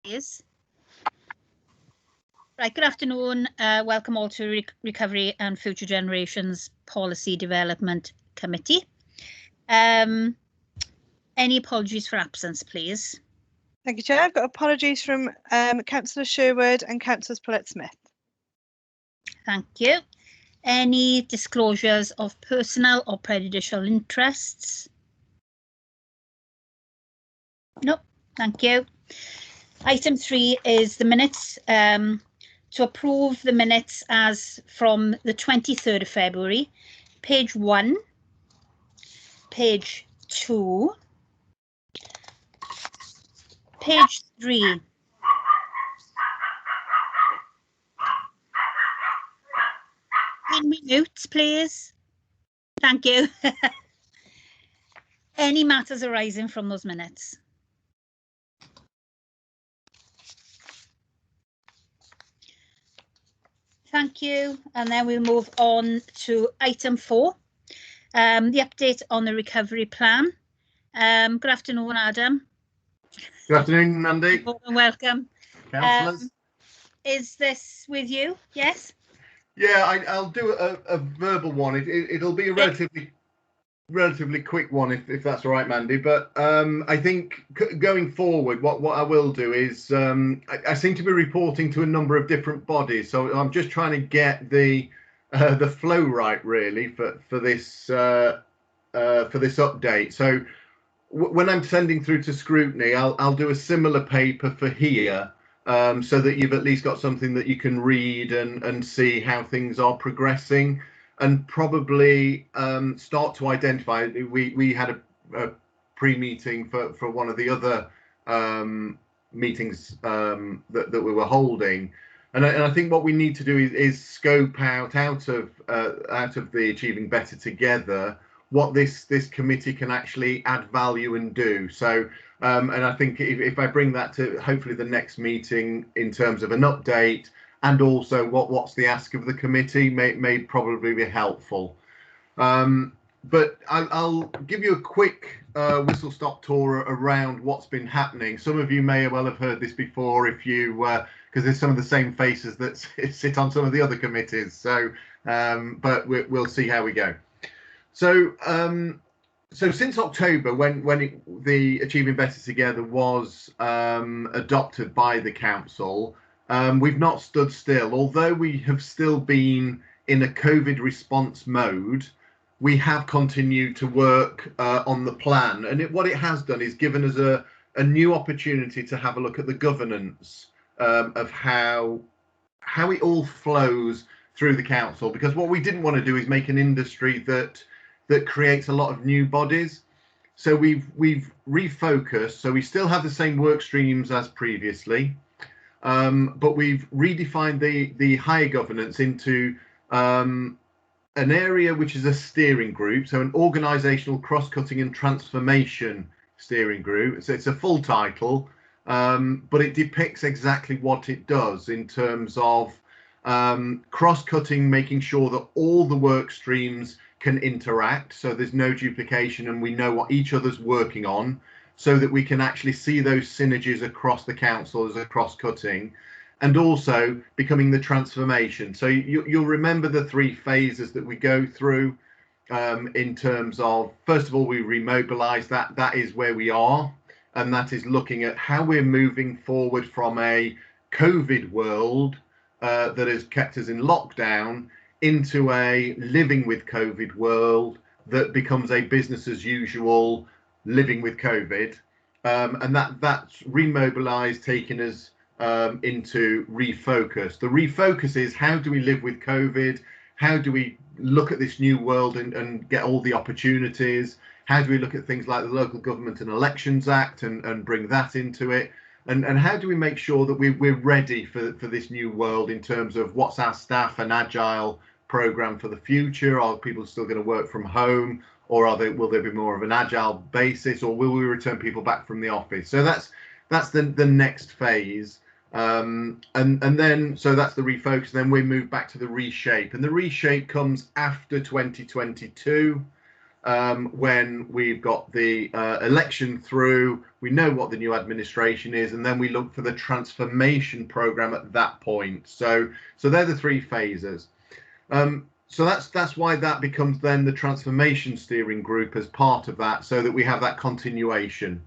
Please. Right, good afternoon. Welcome all to Recovery and Future Generations Policy Development Committee. Any apologies for absence, please? Thank you, Chair. I've got apologies from Councillor Sherwood and Councillors Pillett-Smith. Thank you. Any disclosures of personal or prejudicial interests? No, thank you. Item 3 is the minutes. To approve the minutes as from the 23rd of February, page 1, page 2, page 3. Can we mute, please? Thank you. Any matters arising from those minutes? Thank you. And then we'll move on to item 4, the update on the recovery plan. Good afternoon, Adam. Good afternoon, Mandy. Welcome. Councillors. Is this with you? Yes? Yeah, I'll do a verbal one. It'll be a relatively quick one, if that's all right, Mandy. But I think going forward, what I will do is I seem to be reporting to a number of different bodies, so I'm just trying to get the flow right, really, for this update. So when I'm sending through to scrutiny, I'll do a similar paper for here, so that you've at least got something that you can read and see how things are progressing. And probably start to identify. We had a pre-meeting for one of the other meetings that we were holding, and I think what we need to do is scope out of the Achieving Better Together what this committee can actually add value and do. So and I think if I bring that to hopefully the next meeting in terms of an update, and also what's the ask of the committee may probably be helpful. But I'll give you a quick whistle-stop tour around what's been happening. Some of you may well have heard this before, if you because there's some of the same faces that sit on some of the other committees. So, but we'll see how we go. So, so since October, when the Achieving Better Together was adopted by the council, we've not stood still. Although we have still been in a COVID response mode, we have continued to work on the plan. And what it has done is given us a new opportunity to have a look at the governance of how it all flows through the council. Because what we didn't want to do is make an industry that creates a lot of new bodies. So we've refocused. So we still have the same work streams as previously. But we've redefined the higher governance into an area which is a steering group, so an organisational cross-cutting and transformation steering group. So it's a full title, but it depicts exactly what it does in terms of cross-cutting, making sure that all the work streams can interact, so there's no duplication and we know what each other's working on, so that we can actually see those synergies across the council as a cross-cutting, and also becoming the transformation. So you'll remember the 3 phases that we go through in terms of, first of all, we remobilise. That is where we are, and that is looking at how we're moving forward from a COVID world that has kept us in lockdown into a living with COVID world that becomes a business as usual living with COVID, and that's remobilised, taking us into refocus. The refocus is, how do we live with COVID? How do we look at this new world and get all the opportunities? How do we look at things like the Local Government and Elections Act and bring that into it? And how do we make sure that we're ready for this new world in terms of what's our staff and agile programme for the future? Are people still going to work from home? Or will there be more of an agile basis, or will we return people back from the office? So that's the next phase, and then so that's the refocus. Then we move back to the reshape, and the reshape comes after 2022. when we've got the election through, we know what the new administration is, and then we look for the transformation program at that point. So they're the three phases. So that's why that becomes then the transformation steering group as part of that, so that we have that continuation.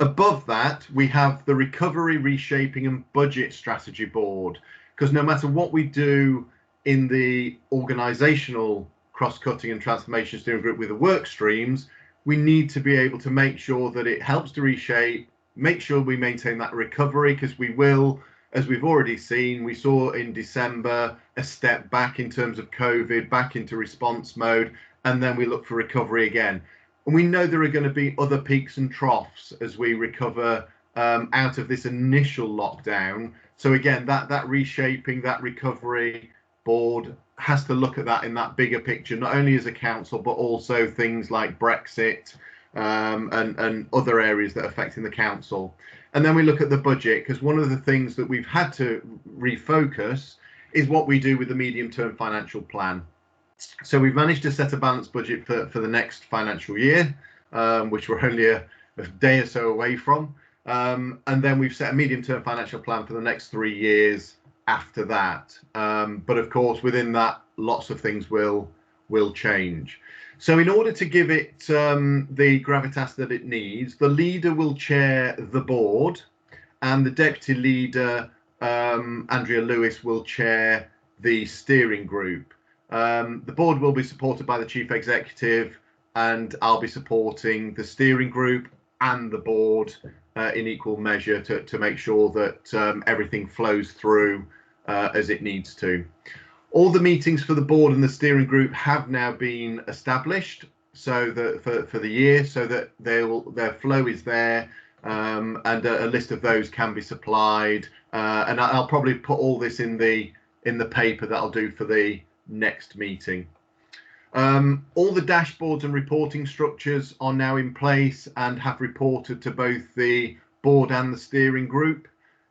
Above that, we have the recovery, reshaping and budget strategy board, because no matter what we do in the organisational cross-cutting and transformation steering group with the work streams, we need to be able to make sure that it helps to reshape, make sure we maintain that recovery, because we will, as we've already seen, we saw in December a step back in terms of COVID, back into response mode, and then we look for recovery again. And we know there are going to be other peaks and troughs as we recover out of this initial lockdown. So again, that reshaping, that recovery board has to look at that in that bigger picture, not only as a council, but also things like Brexit and other areas that are affecting the council. And then we look at the budget, because one of the things that we've had to refocus is what we do with the medium-term financial plan. So we've managed to set a balanced budget for the next financial year, which we're only a day or so away from. And then we've set a medium-term financial plan for the next 3 years after that. But of course, within that, lots of things will change. So in order to give it the gravitas that it needs, the leader will chair the board, and the deputy leader, Andrea Lewis, will chair the steering group. The board will be supported by the chief executive, and I'll be supporting the steering group and the board in equal measure to make sure that everything flows through as it needs to. All the meetings for the board and the steering group have now been established, so that for the year, so that their flow is there, and a list of those can be supplied. And I'll probably put all this in the paper that I'll do for the next meeting. All the dashboards and reporting structures are now in place and have reported to both the board and the steering group.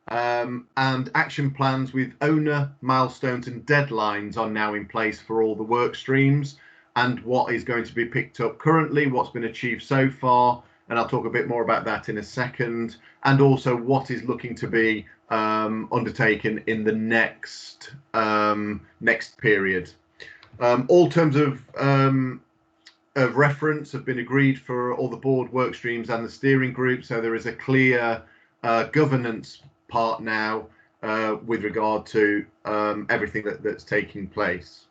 And action plans with owner, milestones and deadlines are now in place for all the work streams, and what is going to be picked up currently, what's been achieved so far, and I'll talk a bit more about that in a second, and also what is looking to be undertaken in the next period. All terms of reference have been agreed for all the board work streams and the steering group, so there is a clear governance part now with regard to everything that's taking place.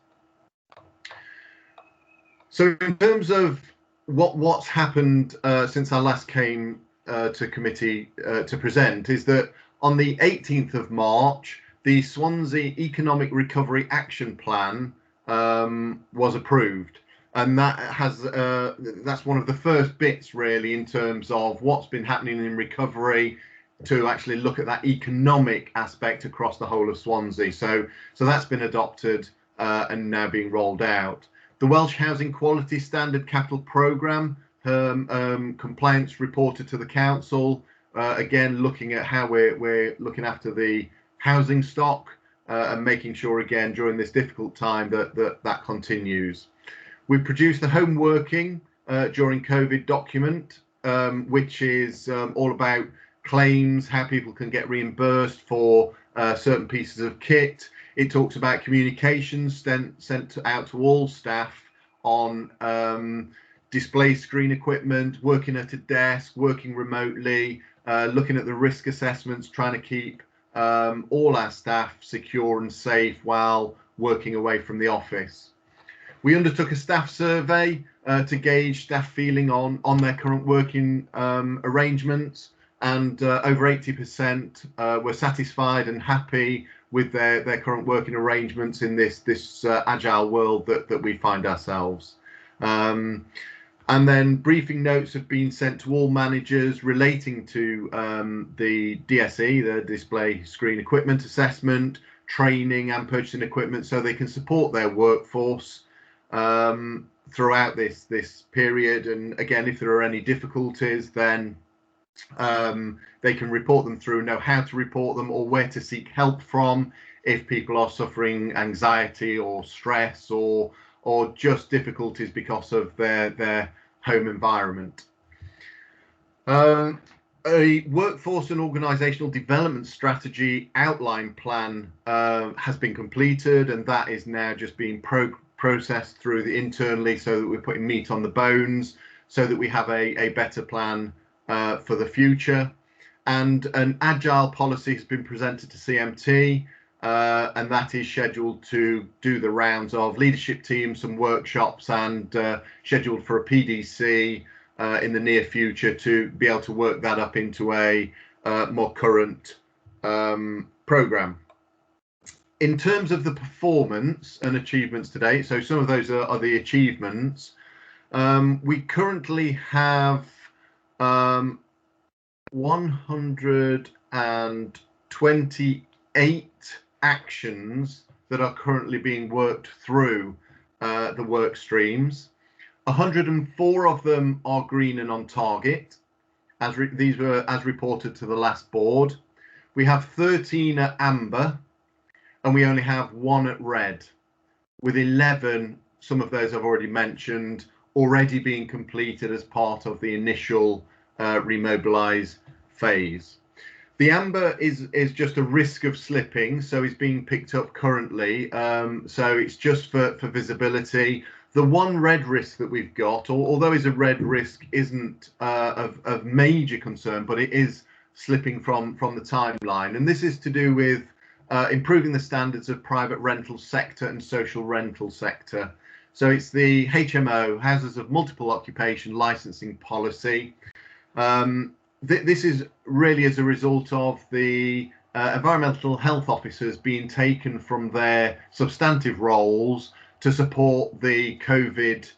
So in terms of what's happened since I last came to committee to present, is that on the 18th of March, the Swansea Economic Recovery Action Plan was approved, and that's one of the first bits really in terms of what's been happening in recovery, to actually look at that economic aspect across the whole of Swansea. So that's been adopted and now being rolled out. The Welsh Housing Quality Standard Capital Programme compliance reported to the council, again looking at how we're looking after the housing stock and making sure again during this difficult time that continues. We've produced the home working during COVID document, which is all about claims, how people can get reimbursed for certain pieces of kit. It talks about communications sent out to all staff on display screen equipment, working at a desk, working remotely, looking at the risk assessments, trying to keep all our staff secure and safe while working away from the office. We undertook a staff survey to gauge staff feeling on their current working arrangements, and over 80% were satisfied and happy with their current working arrangements in this agile world that we find ourselves. And then briefing notes have been sent to all managers relating to the DSE, the display screen equipment assessment, training and purchasing equipment, so they can support their workforce throughout this period. And again, if there are any difficulties, then they can report them through, know how to report them or where to seek help from if people are suffering anxiety or stress or or just difficulties because of their home environment. A workforce and organisational development strategy outline plan has been completed, and that is now just being processed through internally, so that we're putting meat on the bones, so that we have a better plan for the future. And an agile policy has been presented to CMT, and that is scheduled to do the rounds of leadership teams, some workshops, and scheduled for a PDC in the near future to be able to work that up into a more current programme. In terms of the performance and achievements today, so some of those are the achievements. We currently have 128 actions that are currently being worked through the work streams. 104 of them are green and on target, these were as reported to the last board. We have 13 at amber, and we only have 1 at red, with 11, some of those I've already mentioned, already being completed as part of the initial remobilise phase. The amber is just a risk of slipping, so it's being picked up currently, so it's just for visibility. The one red risk that we've got, although it's a red risk, isn't of major concern, but it is slipping from the timeline, and this is to do with improving the standards of private rental sector and social rental sector. So it's the HMO, Houses of Multiple Occupation Licensing Policy. This is really as a result of the environmental health officers being taken from their substantive roles to support the COVID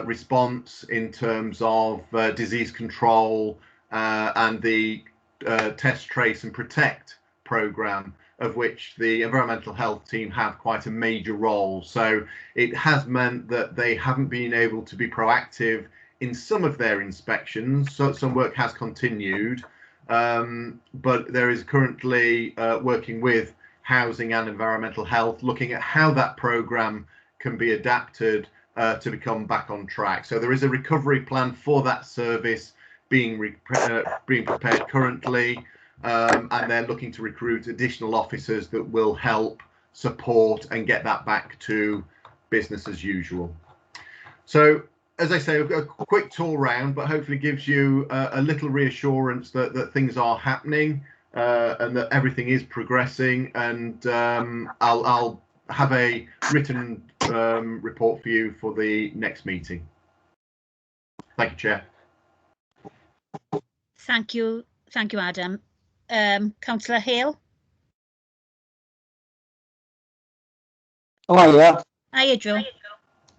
response in terms of disease control and the Test, Trace and Protect programme, of which the environmental health team have quite a major role. So it has meant that they haven't been able to be proactive in some of their inspections, so some work has continued, but there is currently working with housing and environmental health, looking at how that programme can be adapted to become back on track. So there is a recovery plan for that service being prepared currently, and they're looking to recruit additional officers that will help support and get that back to business as usual. So, as I say, a quick tour round, but hopefully gives you a little reassurance that things are happening and that everything is progressing. And I'll have a written report for you for the next meeting. Thank you, Chair. Thank you, Adam. Councillor Hale. Oh yeah. Hiya, Joe.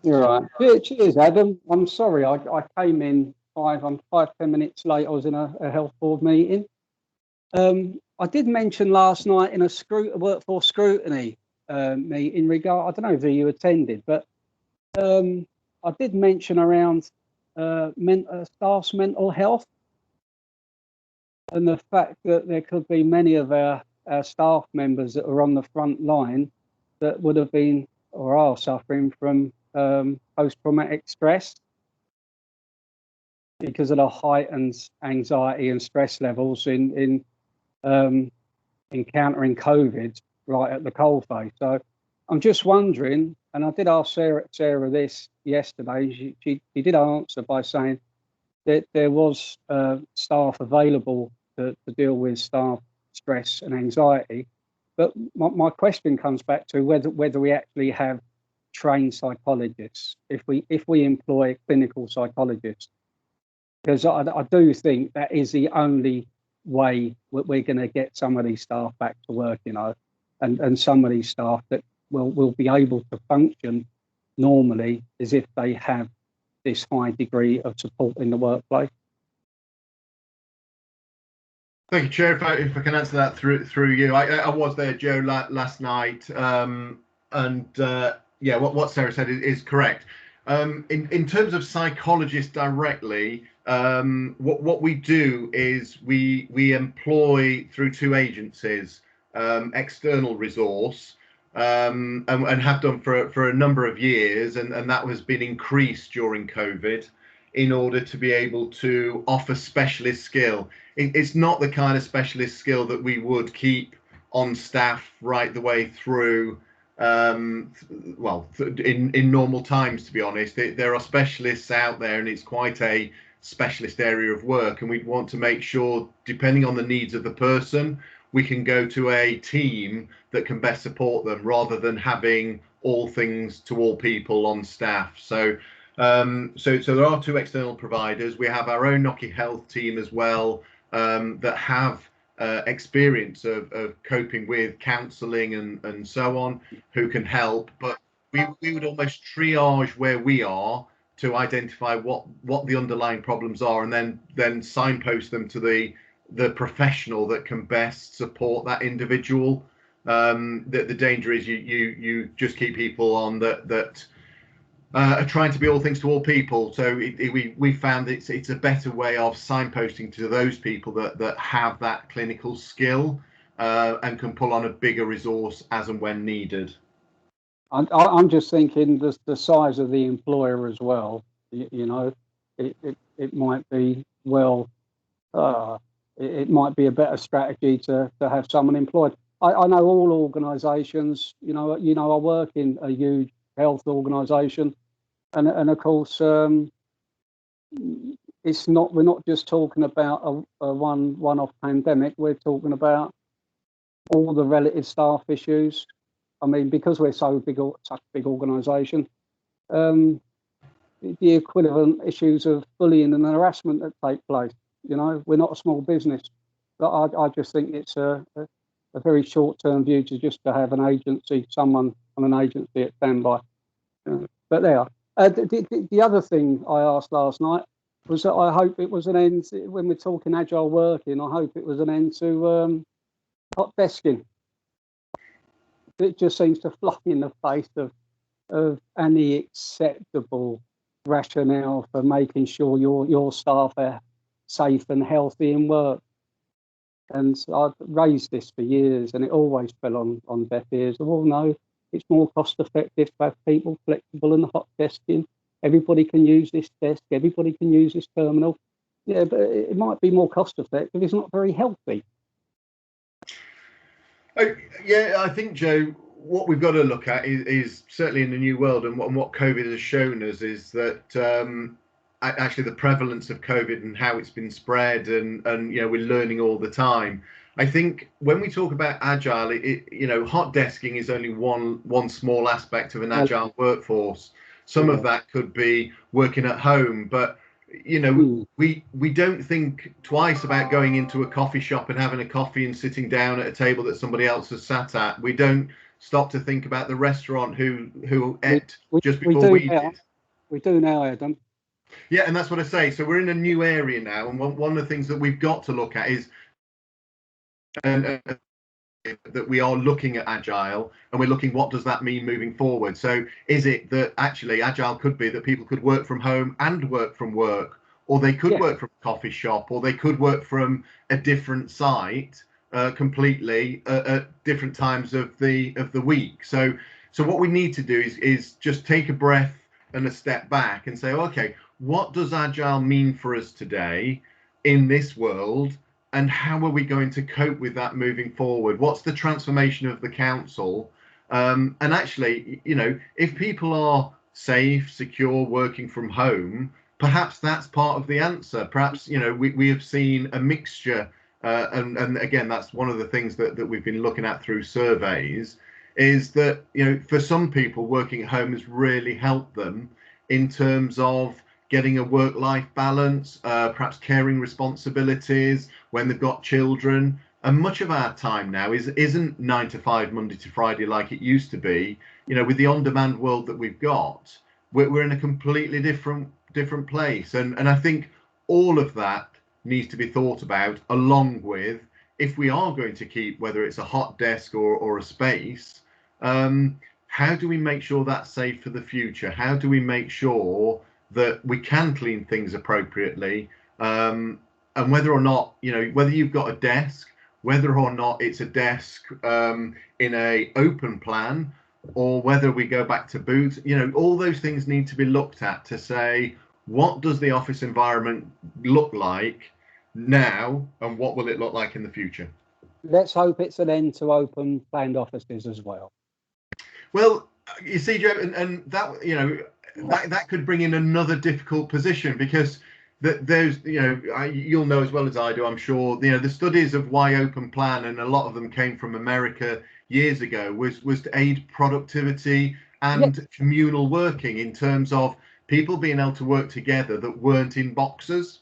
You're right. Yeah, cheers, Adam. I'm sorry, I came in 5-10 minutes late. I was in a health board meeting. I did mention last night in a workforce scrutiny meeting regard. I don't know if you attended, but I did mention around staff's mental health and the fact that there could be many of our staff members that are on the front line that would have been or are suffering from post-traumatic stress because of the heightened anxiety and stress levels in encountering COVID right at the coalface. So I'm just wondering, and I did ask Sarah this yesterday. She did answer by saying that there was staff available to deal with staff stress and anxiety. But my question comes back to whether we actually have trained psychologists, if we employ clinical psychologists, because I do think that is the only way we're going to get some of these staff back to work, you know, and some of these staff that will be able to function normally as if they have this high degree of support in the workplace. Thank you, Chair. If I can answer that through you, I was there, Joe, last night, and yeah, what Sarah said is correct. In terms of psychologists directly, what we do is we employ through 2 agencies external resource and have done for a number of years, and that has been increased during COVID in order to be able to offer specialist skill. It's not the kind of specialist skill that we would keep on staff right the way through, well, in normal times, to be honest. There are specialists out there, and it's quite a specialist area of work, and we want to make sure, depending on the needs of the person, we can go to a team that can best support them, rather than having all things to all people on staff. So there are two external providers. We have our own Nocky Health team as well, that have experience of coping with counselling and so on, who can help. But we would almost triage where we are to identify what the underlying problems are, and then signpost them to the professional that can best support that individual. The danger is you just keep people on that are trying to be all things to all people. So we found it's a better way of signposting to those people that have that clinical skill, and can pull on a bigger resource as and when needed. I'm just thinking the size of the employer as well. You know, it might be it might be a better strategy to have someone employed. I know all organisations. You know, I work in a huge health organisation, and of course, it's not. We're not just talking about a one-off pandemic. We're talking about all the relative staff issues. I mean, because we're such a big organisation, the equivalent issues of bullying and harassment that take place. You know, we're not a small business, but I just think it's a very short-term view to have an agency, someone on an agency at standby. But there. The other thing I asked last night was that I hope it was an end, when we're talking agile working, I hope it was an end to hot desking. It just seems to fly in the face of any acceptable rationale for making sure your staff are safe and healthy in work. And I've raised this for years, and it always fell on deaf ears. Oh no, it's more cost effective to have people flexible and hot desking. Everybody can use this desk. Everybody can use this terminal. Yeah, but it might be more cost effective. It's not very healthy. Yeah, I think, Joe, what we've got to look at is certainly in the new world, and what COVID has shown us is that actually the prevalence of COVID and how it's been spread, and we're learning all the time. I think when we talk about agile, hot desking is only one small aspect of an agile workforce. Some of that could be working at home, but we don't think twice about going into a coffee shop and having a coffee and sitting down at a table that somebody else has sat at. We don't stop to think about the restaurant who ate just before we did. We do now, Adam. Yeah, and that's what I say. So we're in a new area now, and one of the things that we've got to look at is that we are looking at agile, and we're looking, what does that mean moving forward? So is it that actually agile could be that people could work from home and work from work, or they could work from a coffee shop, or they could work from a different site completely at different times of the week. So what we need to do is just take a breath and a step back and say, okay, what does agile mean for us today in this world? And how are we going to cope with that moving forward? What's the transformation of the council? And actually, if people are safe, secure, working from home, perhaps that's part of the answer. Perhaps, we have seen a mixture. And again, that's one of the things that we've been looking at through surveys, is that, for some people, working at home has really helped them in terms of getting a work-life balance, perhaps caring responsibilities when they've got children. And much of our time now isn't 9 to 5, Monday to Friday, like it used to be. With the on-demand world that we've got, we're in a completely different place. And I think all of that needs to be thought about, along with, if we are going to keep, whether it's a hot desk or a space, how do we make sure that's safe for the future? How do we make sure that we can clean things appropriately, and whether or not, whether you've got a desk, whether or not it's a desk in a open plan, or whether we go back to booths. You know, all those things need to be looked at to say, what does the office environment look like now, and what will it look like in the future? Let's hope it's an end to open planned offices as well. Well, you see, Joe, and that, you know, that could bring in another difficult position, because there's, you know, you'll know as well as I do, I'm sure, you know, the studies of why open plan, and a lot of them came from America years ago, was to aid productivity and communal working, in terms of people being able to work together that weren't in boxes.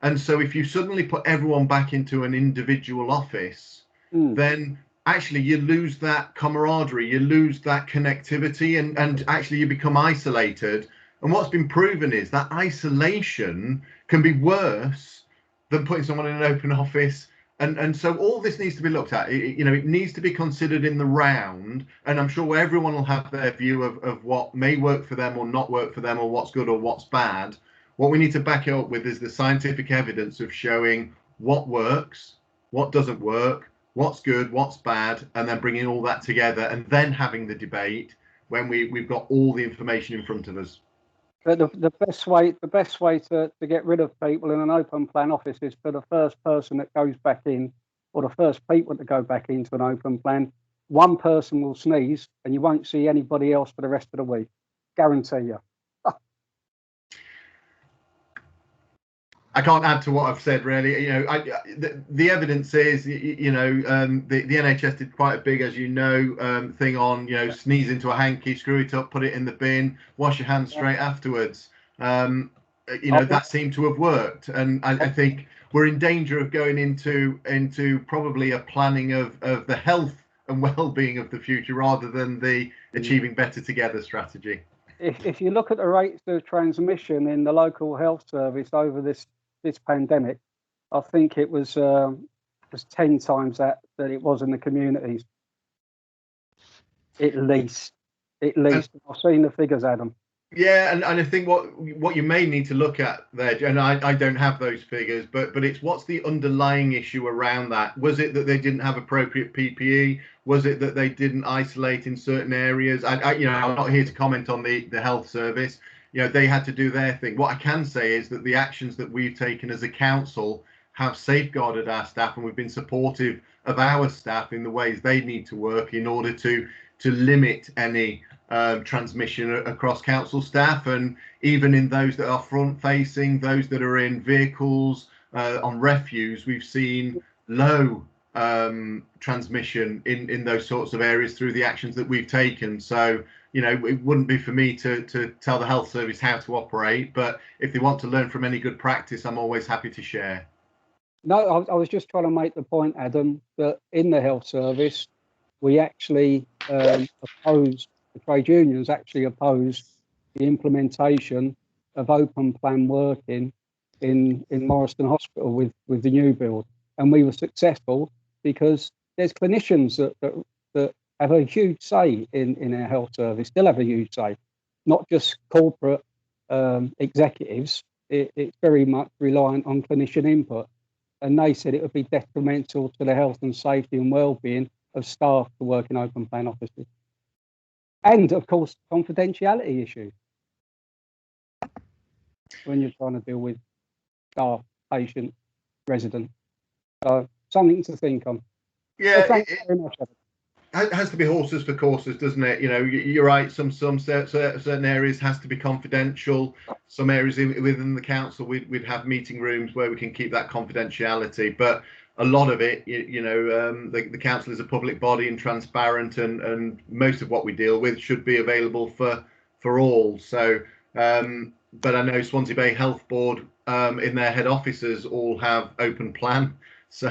And so if you suddenly put everyone back into an individual office, then actually you lose that camaraderie, you lose that connectivity, and actually you become isolated. And what's been proven is that isolation can be worse than putting someone in an open office. And so all this needs to be looked at. You know, it needs to be considered in the round, and I'm sure everyone will have their view of what may work for them or not work for them, or what's good or what's bad. What we need to back it up with is the scientific evidence of showing what works, what doesn't work, what's good, what's bad, and then bringing all that together, and then having the debate when we've got all the information in front of us. But the best way to get rid of people in an open plan office is for the first person that goes back in, or the first people to go back into an open plan, one person will sneeze and you won't see anybody else for the rest of the week. Guarantee you. I can't add to what I've said, really. You know, the evidence is, you know, the NHS did quite a big, as you know, thing on, you know, sneeze into a hanky, screw it up, put it in the bin, wash your hands straight afterwards. You know, that seemed to have worked, and I think we're in danger of going into probably a planning of the health and well-being of the future, rather than the achieving better together strategy. If you look at the rates of transmission in the local health service over this pandemic, I think it was 10 times that it was in the communities. At least. I've seen the figures, Adam. Yeah, and I think what you may need to look at there, and I don't have those figures, but it's what's the underlying issue around that? Was it that they didn't have appropriate PPE? Was it that they didn't isolate in certain areas? You know, I'm not here to comment on the health service. You know, they had to do their thing. What I can say is that the actions that we've taken as a council have safeguarded our staff, and we've been supportive of our staff in the ways they need to work in order to limit any transmission across council staff, and even in those that are front facing, those that are in vehicles, on refuse, we've seen low transmission in those sorts of areas through the actions that we've taken. So, you know, it wouldn't be for me to tell the health service how to operate, but if they want to learn from any good practice, I'm always happy to share. No, I was just trying to make the point, Adam, that in the health service, we actually opposed, the trade unions actually opposed the implementation of open plan working in Morriston Hospital with the new build. And we were successful because there's clinicians that have a huge say in our health service, still have a huge say, not just corporate executives. It's very much reliant on clinician input. And they said it would be detrimental to the health and safety and well-being of staff to work in open plan offices. And of course, confidentiality issues when you're trying to deal with staff, patient, resident. So something to think on. Yeah, thanks very much, Adam. It has to be horses for courses, doesn't it? You know, you're right. Some certain areas has to be confidential. Some areas within the council, we'd have meeting rooms where we can keep that confidentiality. But a lot of it, you know, the council is a public body and transparent, and most of what we deal with should be available for all. So, but I know Swansea Bay Health Board in their head offices all have open plan. So,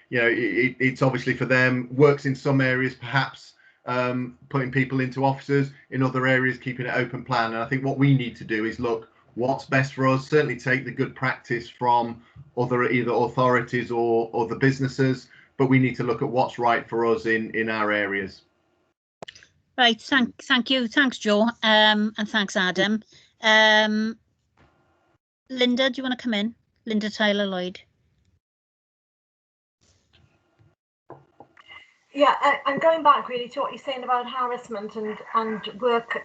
you know, it's obviously for them, works in some areas, perhaps putting people into offices, in other areas, keeping it open plan. And I think what we need to do is look what's best for us, certainly take the good practice from other either authorities or the businesses, but we need to look at what's right for us in our areas. Right, thank you. Thanks, Joe, and thanks, Adam. Linda, do you want to come in? Linda Tyler-Lloyd. Yeah, I'm going back really to what you're saying about harassment and work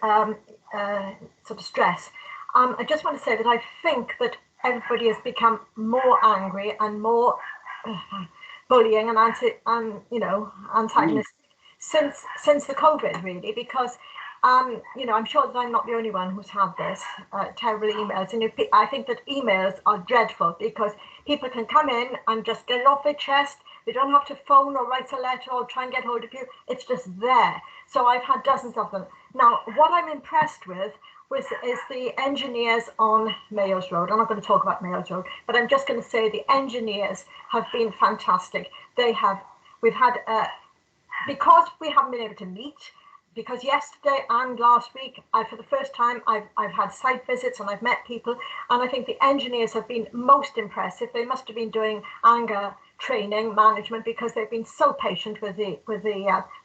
sort of stress. I just want to say that I think that everybody has become more angry and more bullying and antagonistic since the COVID, really, because I'm sure that I'm not the only one who's had this terrible emails, and I think that emails are dreadful because people can come in and just get it off their chest. They don't have to phone or write a letter or try and get hold of you. It's just there. So I've had dozens of them. Now, what I'm impressed with is the engineers on Mayors Road. I'm not going to talk about Mayors Road, but I'm just going to say the engineers have been fantastic. We've had, because we haven't been able to meet, because yesterday and last week, for the first time, I've had site visits and I've met people, and I think the engineers have been most impressive. They must have been doing anger training management because they've been so patient with the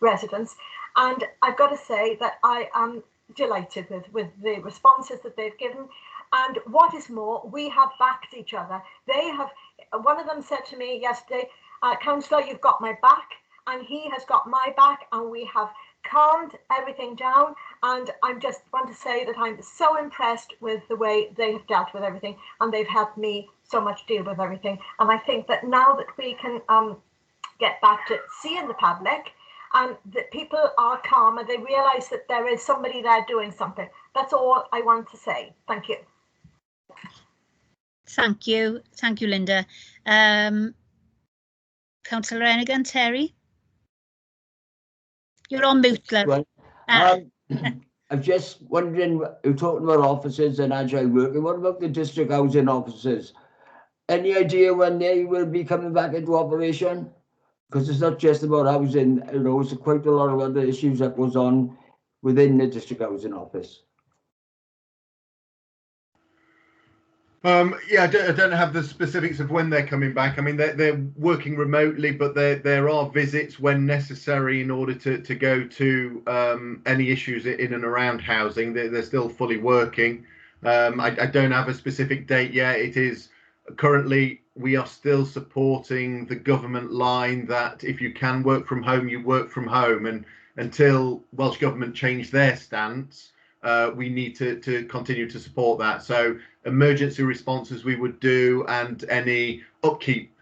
residents, and I've got to say that I am delighted with the responses that they've given. And what is more, we have backed each other. One of them said to me yesterday, "Councillor, you've got my back," and he has got my back, and we have calmed everything down. And I just want to say that I'm so impressed with the way they have dealt with everything, and they've helped me so much deal with everything. And I think that now that we can get back to seeing the public, and that people are calm and they realise that there is somebody there doing something. That's all I want to say. Thank you. Thank you, Linda. Councillor Ennigan, Terry, you're on mute, love. Well, I'm just wondering, you're talking about offices and agile working. What about the district housing offices? Any idea when they will be coming back into operation? Because it's not just about housing, it's quite a lot of other issues that goes on within the district housing office. Yeah, I don't have the specifics of when they're coming back. I mean, they're working remotely, but there are visits when necessary in order to go to any issues in and around housing. They're still fully working. I don't have a specific date yet. It is currently, we are still supporting the government line that if you can work from home, you work from home. And until Welsh Government change their stance, we need to continue to support that. So emergency responses we would do, and any upkeep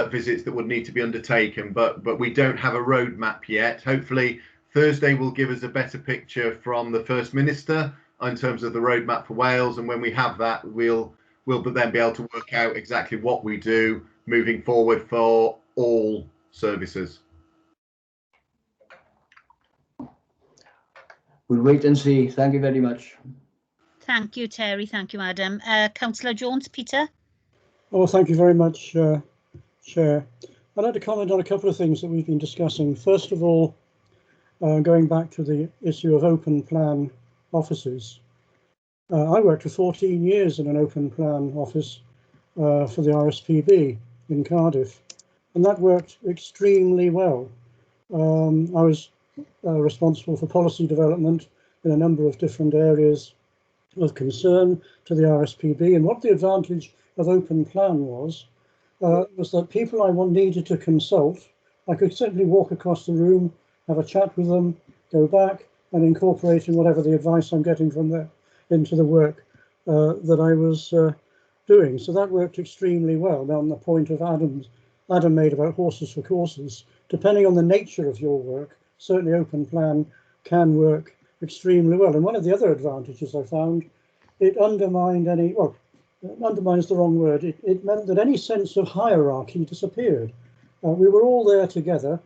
visits that would need to be undertaken, but we don't have a roadmap yet. Hopefully Thursday will give us a better picture from the First Minister in terms of the roadmap for Wales, and when we have that, we'll then be able to work out exactly what we do moving forward for all services. We'll wait and see. Thank you very much. Thank you, Terry. Thank you, Adam. Councillor Jones, Peter. Oh, thank you very much, Chair. I'd like to comment on a couple of things that we've been discussing. First of all, going back to the issue of open plan offices. I worked for 14 years in an open plan office for the RSPB in Cardiff, and that worked extremely well. I was responsible for policy development in a number of different areas of concern to the RSPB, and what the advantage of open plan was that people I needed to consult, I could simply walk across the room, have a chat with them, go back and incorporate in whatever the advice I'm getting from them into the work that I was doing. So that worked extremely well. Now, on the point of Adam made about horses for courses, depending on the nature of your work, certainly open plan can work extremely well. And one of the other advantages I found, it undermined any, well, undermines the wrong word, it meant that any sense of hierarchy disappeared. We were all there together,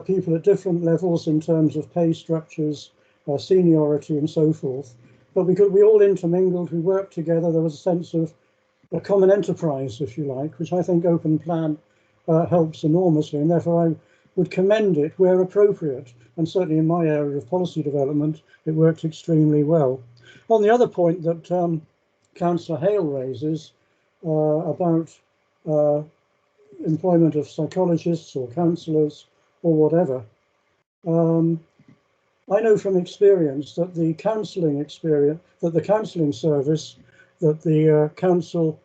people at different levels in terms of pay structures, seniority and so forth, but we all intermingled, we worked together, there was a sense of a common enterprise, if you like, which I think open plan helps enormously, and therefore I would commend it where appropriate, and certainly in my area of policy development, it worked extremely well. On the other point that Councillor Hale raises about employment of psychologists or counsellors or whatever, I know from experience that the counselling service that the council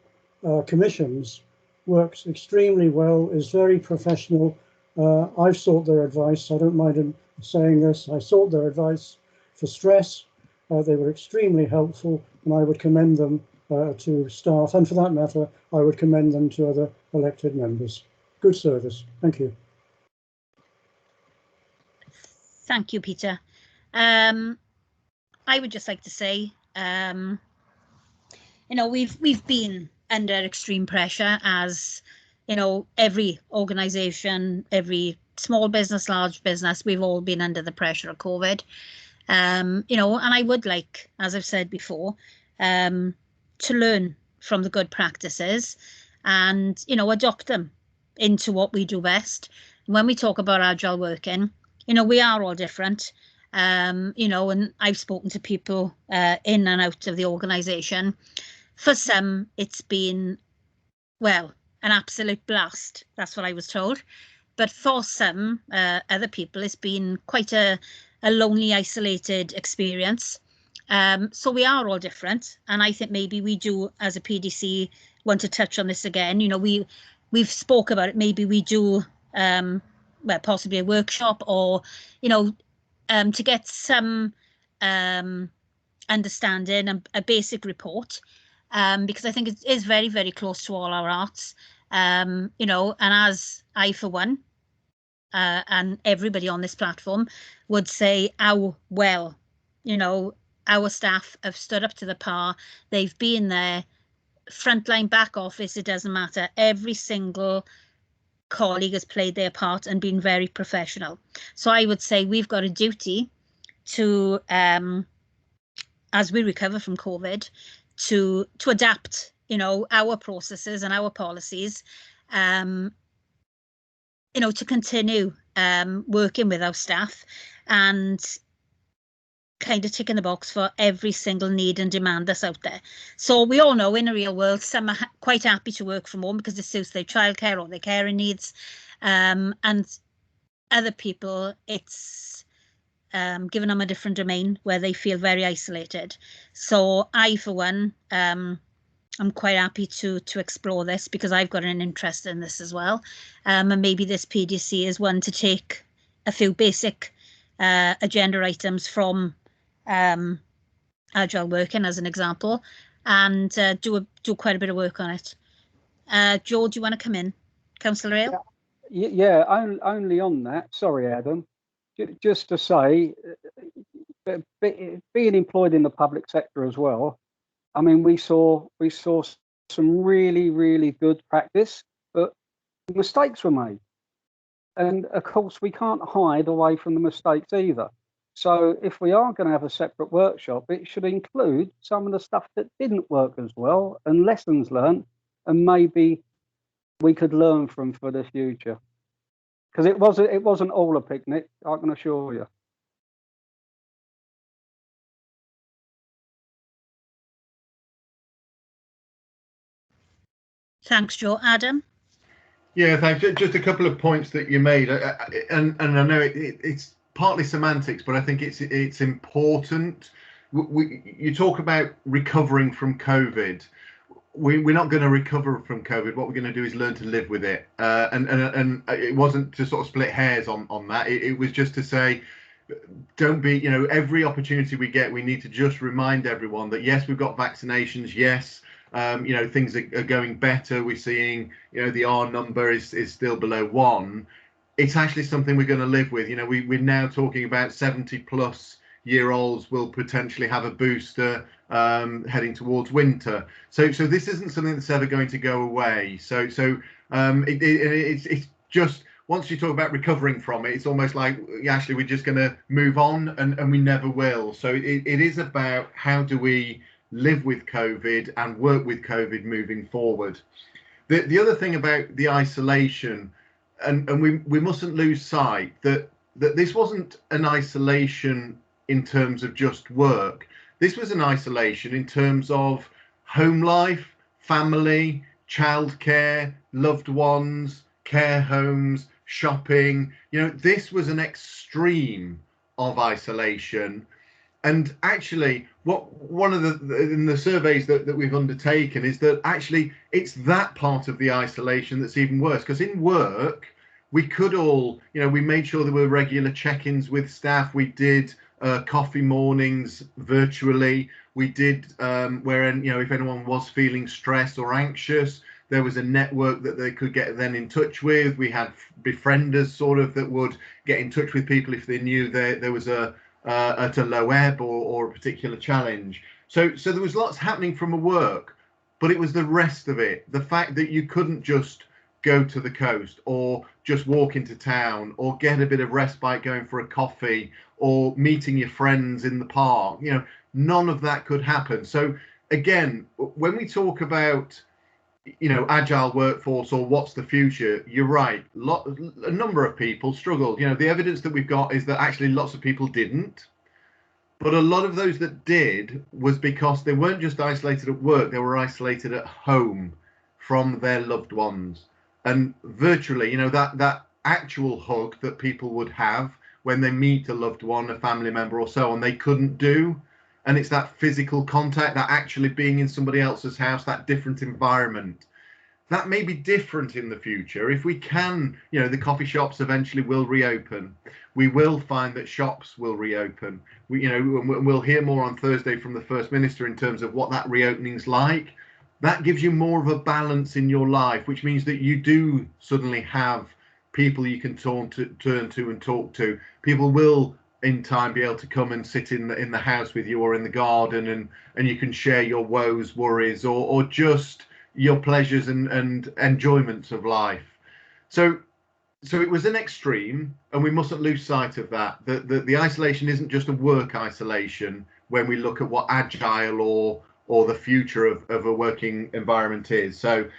commissions works extremely well, is very professional, I've sought their advice. I don't mind him saying this. I sought their advice for stress. They were extremely helpful, and I would commend them to staff, and for that matter, I would commend them to other elected members. Good service. Thank you. Thank you, Peter. I would just like to say, you know, we've been under extreme pressure, as you know, every organisation, every small business, large business, we've all been under the pressure of COVID. You know, and I would like, as I've said before, to learn from the good practices and, you know, adopt them into what we do best. When we talk about agile working, you know, we are all different. You know, and I've spoken to people in and out of the organisation. For some, it's been, well, an absolute blast. That's what I was told. But for some other people, it's been quite a lonely, isolated experience. So we are all different. And I think maybe we do, as a PDC, want to touch on this again. You know, we've spoke about it. Maybe we do, well, possibly a workshop, or, you know, to get some understanding and a basic report, because I think it is very, very close to all our hearts. You know, and as I, for one, and everybody on this platform would say how well, you know, our staff have stood up to the par. They've been there, frontline, back office, it doesn't matter. Every single colleague has played their part and been very professional. So I would say we've got a duty to, as we recover from COVID, to adapt, you know, our processes and our policies, you know, to continue working with our staff and kind of ticking the box for every single need and demand that's out there. So we all know in a real world, some are quite happy to work from home because it suits their childcare or their caring needs. And other people, it's giving them a different domain where they feel very isolated. So I, for one, I'm quite happy to explore this because I've got an interest in this as well. And maybe this PDC is one to take a few basic agenda items from agile working, as an example, and do quite a bit of work on it. Joel, do you want to come in? Councillor Ale? Yeah, only on that. Sorry, Adam. Just to say, being employed in the public sector as well, I mean, we saw some really, really good practice, but mistakes were made. And of course, we can't hide away from the mistakes either. So if we are going to have a separate workshop, it should include some of the stuff that didn't work as well and lessons learned, and maybe we could learn from for the future. Because it wasn't all a picnic, I can assure you. Thanks, Joe. Adam? Yeah, thanks. Just a couple of points that you made, and I know it's partly semantics, but I think it's important. You talk about recovering from COVID. We're not going to recover from COVID. What we're going to do is learn to live with it. And it wasn't to sort of split hairs on that. It was just to say, don't be, you know, every opportunity we get, we need to just remind everyone that yes, we've got vaccinations. Yes. You know, things are going better. We're seeing, you know, the R number is still below 1. It's actually something we're going to live with. You know, we're now talking about 70-plus-year-olds will potentially have a booster heading towards winter. So this isn't something that's ever going to go away. So it's just, once you talk about recovering from it, it's almost like actually we're just going to move on, and we never will. So it is about how do we live with COVID and work with COVID moving forward. The other thing about the isolation, and we mustn't lose sight that this wasn't an isolation in terms of just work. This was an isolation in terms of home life, family, childcare, loved ones, care homes, shopping. You know, this was an extreme of isolation. And actually, one of the surveys that we've undertaken is that actually it's that part of the isolation that's even worse, because in work we could all, we made sure there were regular check-ins with staff. We did coffee mornings virtually. We did if anyone was feeling stressed or anxious, there was a network that they could get then in touch with. We had befrienders sort of that would get in touch with people if they knew there was at a low ebb or a particular challenge. So there was lots happening from a work, but it was the rest of it. The fact that you couldn't just go to the coast or just walk into town or get a bit of respite going for a coffee or meeting your friends in the park, none of that could happen. So again, when we talk about agile workforce or what's the future, you're right, a number of people struggled. The evidence that we've got is that actually lots of people didn't, but a lot of those that did was because they weren't just isolated at work, they were isolated at home from their loved ones. And virtually, that actual hug that people would have when they meet a loved one, a family member or so on, they couldn't do. And it's that physical contact, that actually being in somebody else's house, that different environment. That may be different in the future. If we can, the coffee shops eventually will reopen. We will find that shops will reopen. We'll hear more on Thursday from the First Minister in terms of what that reopening's like. That gives you more of a balance in your life, which means that you do suddenly have people you can turn to and talk to. People will in time be able to come and sit in the house with you or in the garden, and you can share your woes, worries, or just your pleasures and enjoyments of life. So it was an extreme, and we mustn't lose sight of that. The isolation isn't just a work isolation when we look at what agile or the future of a working environment is. So,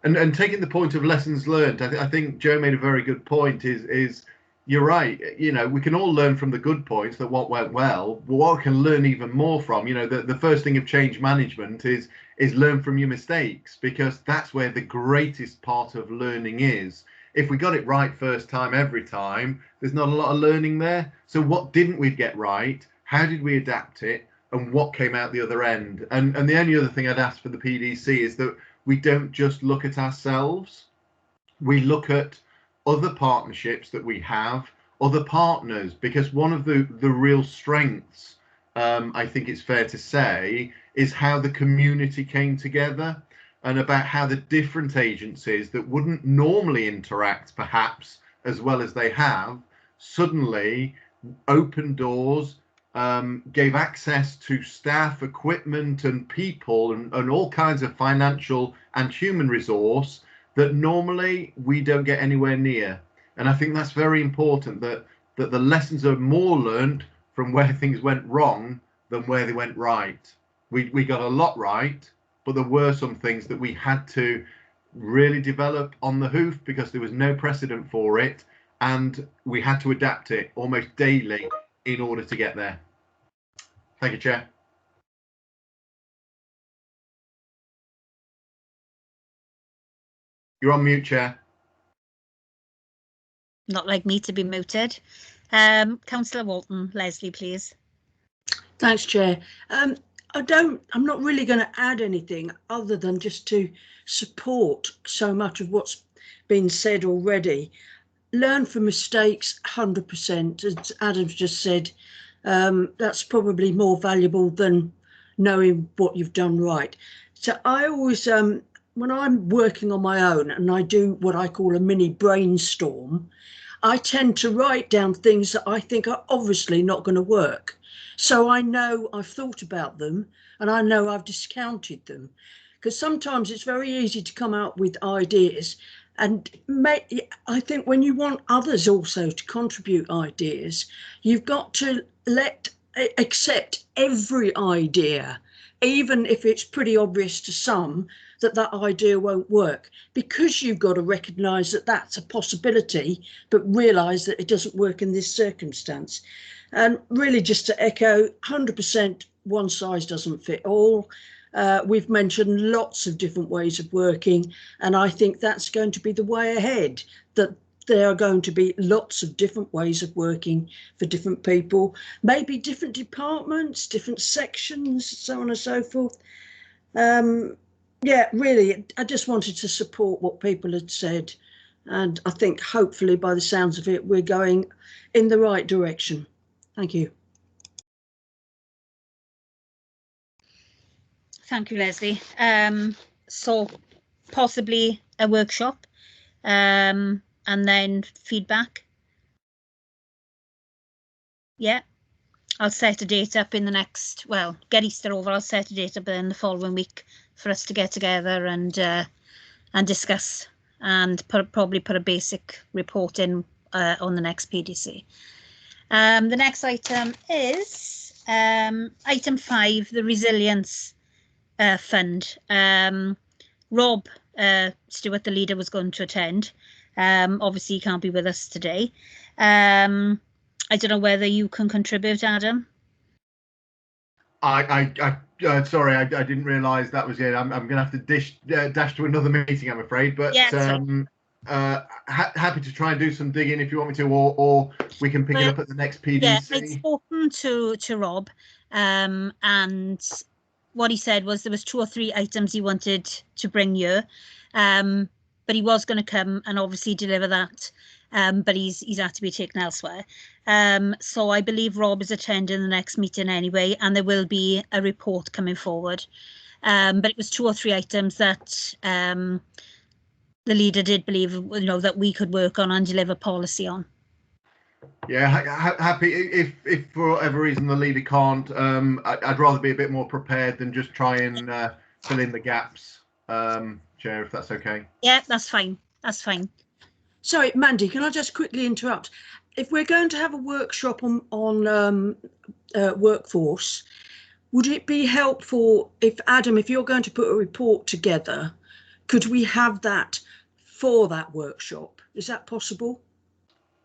and taking the point of lessons learned, I think Joe made a very good point. Is you're right. We can all learn from the good points, that what went well. But what we can learn even more from, the first thing of change management is learn from your mistakes, because that's where the greatest part of learning is. If we got it right first time, every time, there's not a lot of learning there. So what didn't we get right? How did we adapt it? And what came out the other end? And the only other thing I'd ask for the PDC is that we don't just look at ourselves. We look at other partnerships that we have, other partners, because one of the real strengths, I think it's fair to say, is how the community came together, and about how the different agencies that wouldn't normally interact perhaps as well as they have suddenly opened doors, gave access to staff, equipment and people and all kinds of financial and human resource that normally we don't get anywhere near. And I think that's very important, that the lessons are more learned from where things went wrong than where they went right. We got a lot right, but there were some things that we had to really develop on the hoof because there was no precedent for it, and we had to adapt it almost daily in order to get there. Thank you, Chair. You're on mute, Chair. Not like me to be muted. Councillor Walton, Leslie, please. Thanks, Chair. I'm not really going to add anything other than just to support so much of what's been said already. Learn from mistakes, 100%. As Adam's just said, that's probably more valuable than knowing what you've done right. So I always, when I'm working on my own and I do what I call a mini brainstorm, I tend to write down things that I think are obviously not going to work. So I know I've thought about them and I know I've discounted them, because sometimes it's very easy to come out with ideas. And I think when you want others also to contribute ideas, you've got to accept every idea, even if it's pretty obvious to some that idea won't work, because you've got to recognise that that's a possibility, but realise that it doesn't work in this circumstance. And really, just to echo, 100% one size doesn't fit all. We've mentioned lots of different ways of working, and I think that's going to be the way ahead, that there are going to be lots of different ways of working for different people, maybe different departments, different sections, so on and so forth. Yeah, really, I just wanted to support what people had said. And I think hopefully by the sounds of it, we're going in the right direction. Thank you. Thank you, Leslie. So possibly a workshop, and then feedback. Yeah, I'll set a date up in the next, well, get Easter over, I'll set a date up in the following week for us to get together and discuss, and probably put a basic report in on the next PDC. The next item is item 5, the resilience fund. Rob Stewart, the leader, was going to attend. Obviously, he can't be with us today. I don't know whether you can contribute, Adam. Sorry, I didn't realise that was it. I'm going to have to dash to another meeting, I'm afraid. But yeah, happy to try and do some digging if you want me to, or we can pick it up at the next PDC. Yeah, I'd spoken to Rob, and what he said was there was 2 or 3 items he wanted to bring here, but he was going to come and obviously deliver that, but he's had to be taken elsewhere. So I believe Rob is attending the next meeting anyway, and there will be a report coming forward. But it was 2 or 3 items that the leader did believe, that we could work on and deliver policy on. Yeah, happy if for whatever reason the leader can't. I'd rather be a bit more prepared than just try and fill in the gaps, Chair, if that's okay. Yeah, that's fine. That's fine. Sorry, Mandy, can I just quickly interrupt? If we're going to have a workshop on workforce, would it be helpful if, Adam, if you're going to put a report together, could we have that for that workshop? Is that possible?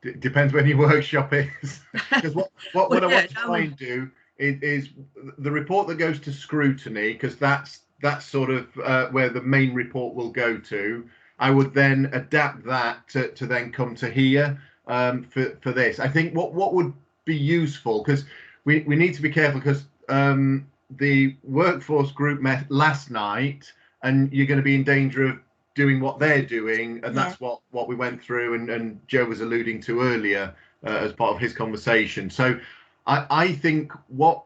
It depends when your workshop is. Because what I want to try and do is the report that goes to scrutiny, because that's sort of where the main report will go to. I would then adapt that to then come to here for this. I think what would be useful, because we need to be careful, because the workforce group met last night, and you're going to be in danger of doing what they're doing, and that's what we went through, and Joe was alluding to earlier as part of his conversation. So I think what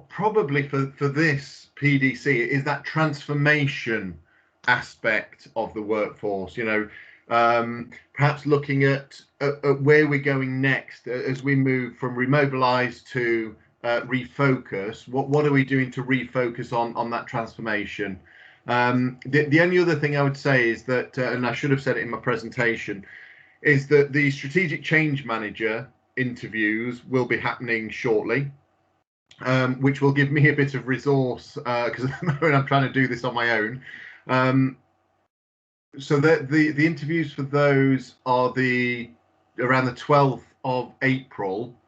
probably for this PDC is that transformation aspect of the workforce, perhaps looking at where we're going next as we move from remobilize to refocus. What are we doing to refocus on that transformation? The only other thing I would say is that, and I should have said it in my presentation, is that the strategic change manager interviews will be happening shortly, which will give me a bit of resource, because at the moment I'm trying to do this on my own. So the interviews for those are around the 12th of April.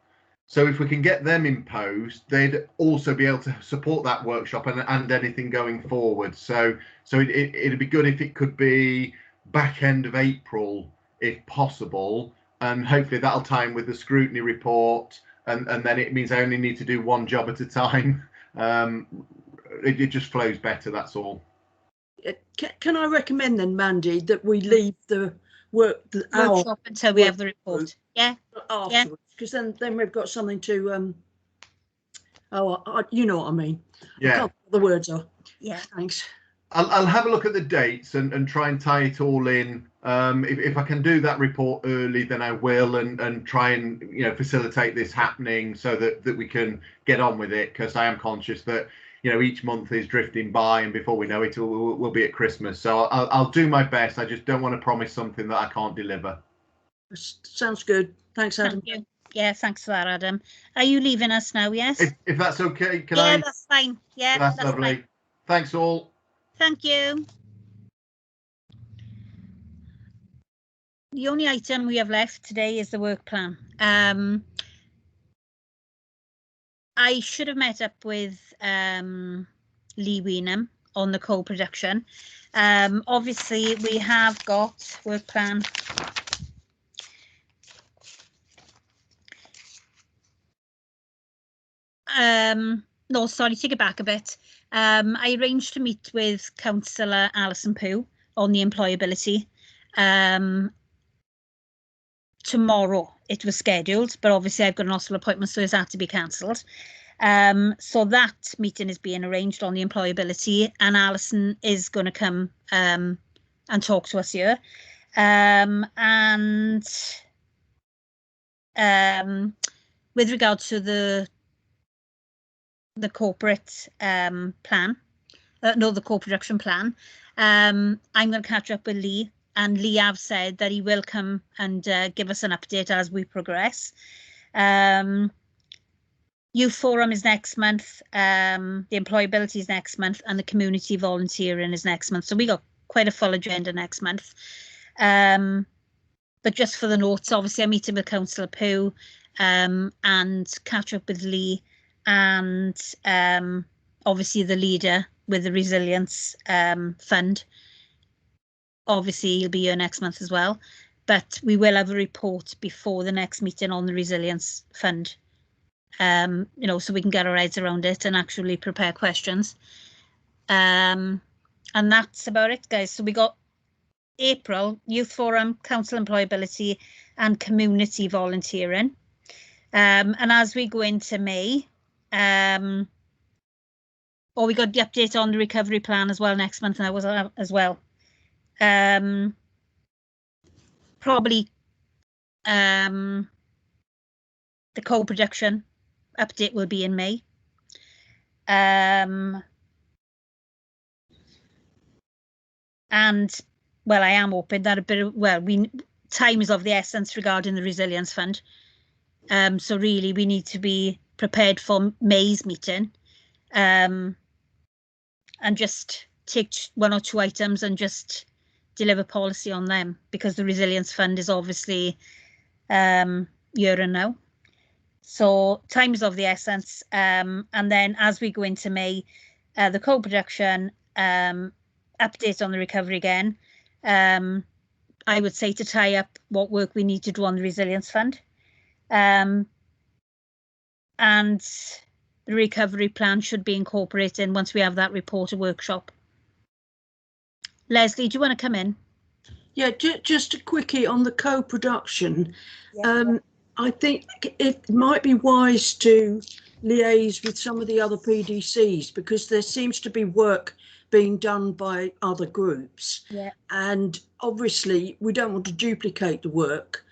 So if we can get them in post, they'd also be able to support that workshop and anything going forward. So it'd be good if it could be back end of April, if possible, and hopefully that'll time with the scrutiny report, and then it means I only need to do one job at a time. It just flows better, that's all. Can I recommend then, Mandy, that we leave the workshop until we have the report? Yeah. Afterwards, because then we've got something to you know what I mean. Yeah. I can't what the words are. Yeah. Thanks. I'll have a look at the dates and try and tie it all in. If I can do that report early, then I will, and try and facilitate this happening so that we can get on with it, because I am conscious that each month is drifting by, and before we know it, we'll be at Christmas. So I'll do my best. I just don't want to promise something that I can't deliver. Sounds good. Thanks, Adam. Thank you. Yeah, thanks for that, Adam. Are you leaving us now? Yes. If that's okay, can I? Yeah, that's fine. Yeah, that's lovely. Fine. Thanks all. Thank you. The only item we have left today is the work plan. I should have met up with Lee Weenham on the co-production. Obviously, we have got work plan. No, sorry, take it back a bit. I arranged to meet with Councillor Alison Pugh on the employability. tomorrow it was scheduled, but obviously I've got an hospital appointment, so it's had to be cancelled. So that meeting is being arranged on the employability, and Alison is going to come and talk to us here. And with regard to the corporate plan, the co-production plan, I'm going to catch up with Lee, and Lee have said that he will come and give us an update as we progress. Youth Forum is next month, the employability is next month, and the community volunteering is next month. So we got quite a full agenda next month. But just for the notes, obviously I'm meeting with Councillor Pugh and catch up with Lee, and obviously the leader with the Resilience Fund. Obviously he'll be here next month as well, but we will have a report before the next meeting on the Resilience Fund. You know, so we can get our heads around it and actually prepare questions. And that's about it, guys. So we got April, Youth Forum, Council Employability and Community Volunteering. And as we go into May, we got the update on the recovery plan as well next month, and that was as well. Probably the co-production update will be in May. And well, I am hoping that a bit of, well, time is of the essence regarding the Resilience Fund. So really we need to be prepared for May's meeting, and just take 1 or 2 items and just deliver policy on them, because the Resilience Fund is obviously here and now. So time is of the essence. And then as we go into May, the co-production, update on the recovery again. I would say to tie up what work we need to do on the Resilience Fund. And the recovery plan should be incorporated once we have that report or workshop. Leslie, do you want to come in? Yeah, just a quickie on the co-production. Yeah. I think it might be wise to liaise with some of the other PDCs, because there seems to be work being done by other groups. Yeah. And obviously we don't want to duplicate the work,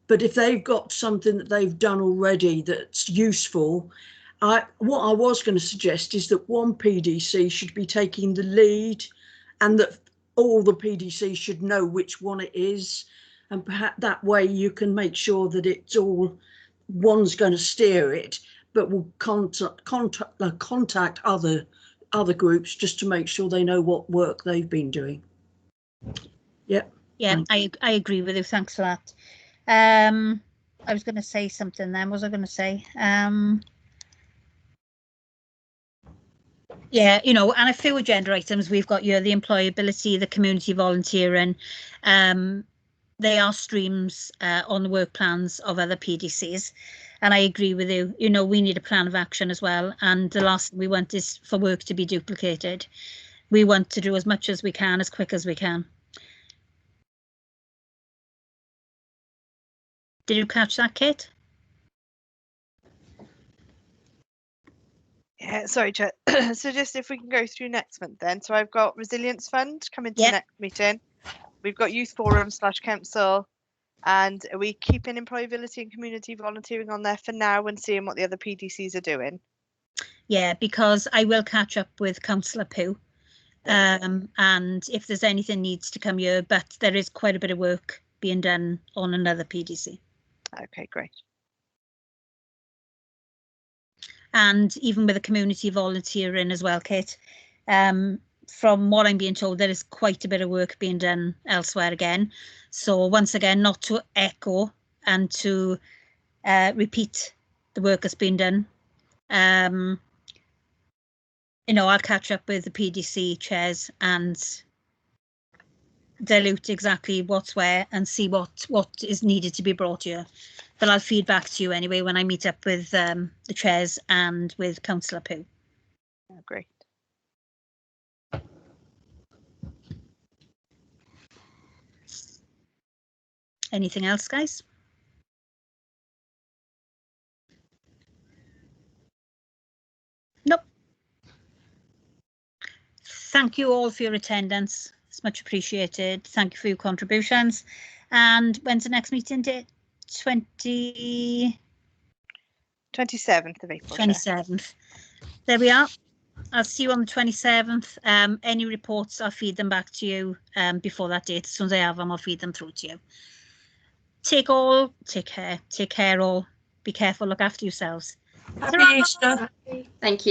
but if they've got something that they've done already that's useful, what I was going to suggest is that one PDC should be taking the lead, and that all the PDCs should know which one it is, and perhaps that way you can make sure that it's all, one's going to steer it, but will contact other groups just to make sure they know what work they've been doing. Yeah. Yeah, I agree with you. Thanks for that. I was going to say something then. What was I going to say? Yeah, you know, and a few agenda items we've got here: the employability, the community volunteering. They are streams on the work plans of other PDCs. And I agree with you. You know, we need a plan of action as well. And the last thing we want is for work to be duplicated. We want to do as much as we can, as quick as we can. Did you catch that, Kate? Yeah, sorry, Chair. So just if we can go through next month then. So I've got Resilience Fund coming to the next meeting. We've got Youth Forum / Council. And are we keeping employability and community volunteering on there for now and seeing what the other PDCs are doing? Yeah, because I will catch up with Councillor Pugh. And if there's anything needs to come here, but there is quite a bit of work being done on another PDC. Okay, great. And even with the community volunteering as well, Kate, from what I'm being told, there is quite a bit of work being done elsewhere again. So once again, not to echo and to repeat the work that's been done. You know, I'll catch up with the PDC chairs and dilute exactly what's where and see what is needed to be brought here. But I'll feed back to you anyway when I meet up with the chairs and with Councillor Pugh. Oh, great. Anything else, guys? Nope. Thank you all for your attendance. It's much appreciated. Thank you for your contributions. And when's the next meeting date? 27th of April. 27th. There we are. I'll see you on the 27th. Any reports, I'll feed them back to you before that date. As soon as I have them, I'll feed them through to you. Take care all. Be careful, look after yourselves. Happy Easter. Thank you.